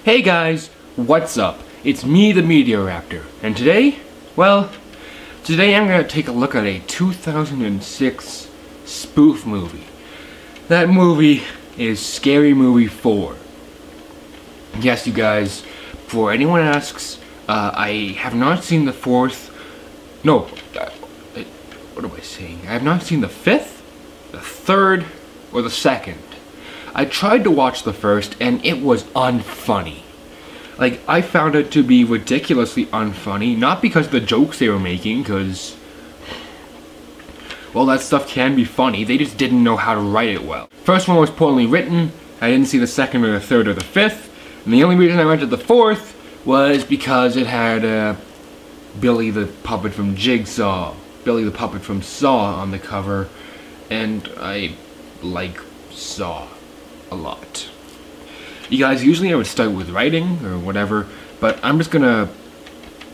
Hey guys, what's up? It's me, the Meteoraptor, and today, today I'm going to take a look at a 2006 spoof movie. That movie is Scary Movie 4. Yes, you guys, before anyone asks, I have not seen the fourth, what am I saying? I have not seen the fifth, the third, or the second. I tried to watch the first, and it was unfunny. Like, I found it to be ridiculously unfunny, not because of the jokes they were making, because, well, that stuff can be funny, they just didn't know how to write it well. First one was poorly written, I didn't see the second or the third or the fifth, and the only reason I went to the fourth was because it had, Billy the puppet from Jigsaw, Billy the puppet from Saw on the cover, and I like Saw a lot. You guys, usually I would start with writing or whatever, but I'm just gonna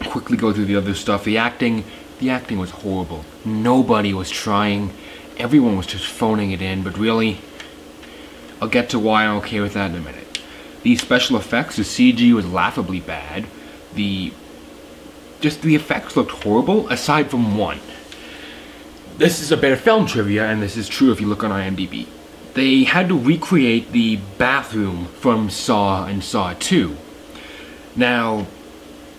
quickly go through the other stuff. The acting was horrible. Nobody was trying. Everyone was just phoning it in, but really, I'll get to why I'm okay with that in a minute. The special effects, the CG was laughably bad. The effects looked horrible, aside from one. This is a bit of film trivia, and this is true if you look on IMDb. They had to recreate the bathroom from Saw and Saw 2. Now,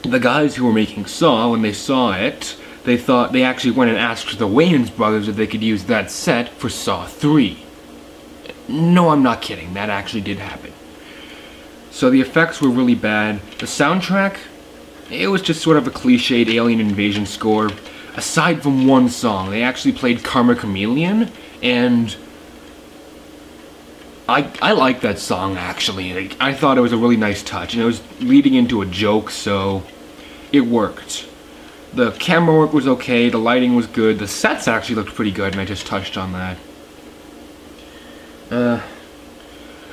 the guys who were making Saw, when they saw it, they actually went and asked the Wayans brothers if they could use that set for Saw 3. No, I'm not kidding, that actually did happen. So the effects were really bad. The soundtrack, it was just sort of a cliched alien invasion score. Aside from one song, they actually played Karma Chameleon, and I like that song, actually. Like, I thought it was a really nice touch, and it was leading into a joke, so it worked. The camera work was okay, the lighting was good, the sets actually looked pretty good, and I just touched on that.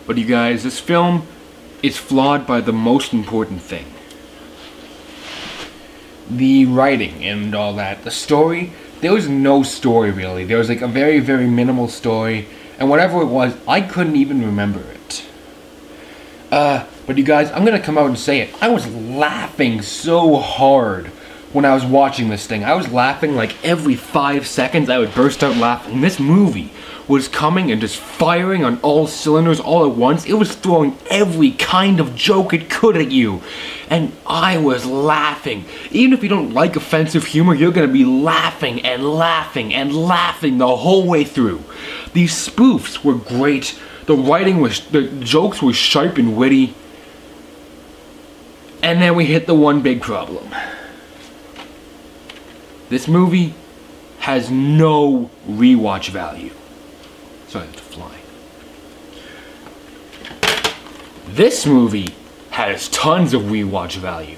But you guys, this film is flawed by the most important thing. The writing and all that. The story, there was no story really. There was like a very, very minimal story. And whatever it was, I couldn't even remember it. But you guys, I'm gonna come out and say it. I was laughing so hard when I was watching this thing. I was laughing like every 5 seconds I would burst out laughing. This movie was coming and just firing on all cylinders all at once. It was throwing every kind of joke it could at you. And I was laughing. Even if you don't like offensive humor, you're gonna be laughing and laughing and laughing the whole way through. These spoofs were great. The jokes were sharp and witty. And then we hit the one big problem. This movie has no rewatch value. Sorry, to fly. This movie has tons of rewatch value.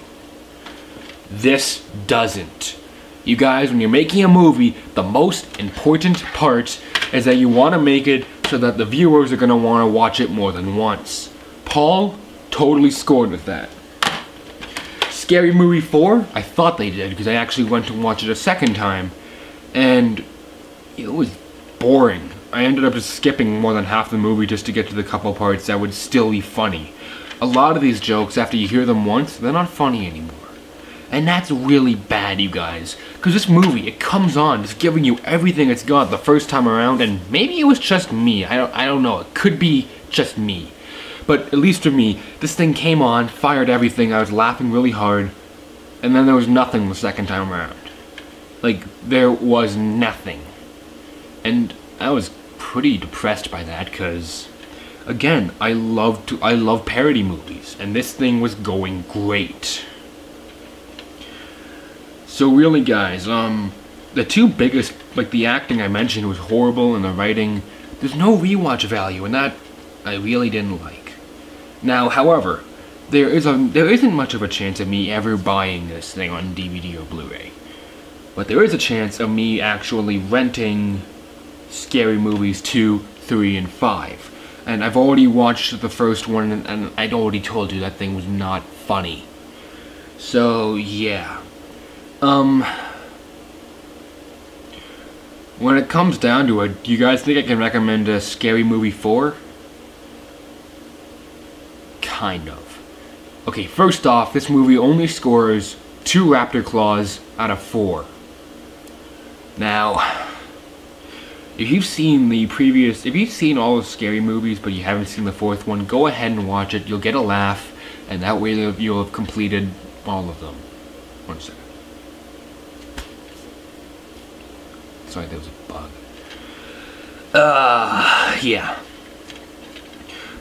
This doesn't. You guys, when you're making a movie, the most important part is that you want to make it so that the viewers are going to want to watch it more than once. Paul totally scored with that. Scary Movie 4, I thought they did, because I actually went to watch it a second time, and it was boring. I ended up just skipping more than half the movie just to get to the couple parts that would still be funny. A lot of these jokes, after you hear them once, they're not funny anymore. And that's really bad, you guys. Because this movie, it comes on just giving you everything it's got the first time around, and maybe it was just me. I don't know. It could be just me. But at least for me, this thing came on, fired everything, I was laughing really hard, and then there was nothing the second time around. Like, there was nothing. And I was pretty depressed by that, because, again, I love parody movies, and this thing was going great. So really, guys, the two biggest, like, the acting I mentioned was horrible, and the writing, there's no rewatch value, and that I really didn't like. Now, however, there isn't much of a chance of me ever buying this thing on DVD or Blu-ray. But there is a chance of me actually renting Scary Movies 2, 3, and 5. And I've already watched the first one, and I'd already told you that thing was not funny. So, yeah. When it comes down to it, do you guys think I can recommend Scary Movie 4? Kind of. Okay, first off, this movie only scores 2 raptor claws out of 4. Now, if you've seen all the scary movies but you haven't seen the 4th one, go ahead and watch it. You'll get a laugh, and that way you'll have completed all of them. One second. Sorry, there was a bug. Yeah.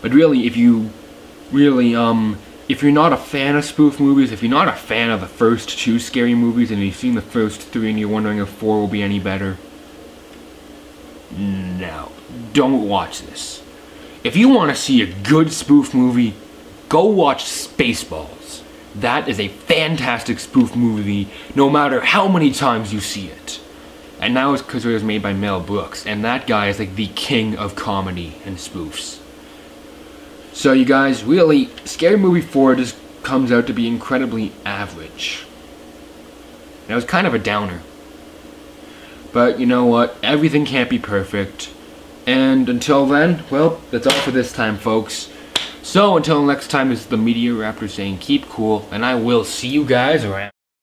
But really, if you're not a fan of spoof movies, if you're not a fan of the first 2 scary movies, and you've seen the first 3 and you're wondering if 4 will be any better, no, don't watch this. If you want to see a good spoof movie, go watch Spaceballs. That is a fantastic spoof movie, no matter how many times you see it. And now it's because it was made by Mel Brooks, and that guy is like the king of comedy and spoofs. So you guys, really, Scary Movie 4 just comes out to be incredibly average. It was kind of a downer. But you know what, everything can't be perfect. And until then, well, that's all for this time, folks. So until next time, this is the Media Raptor saying keep cool, and I will see you guys around.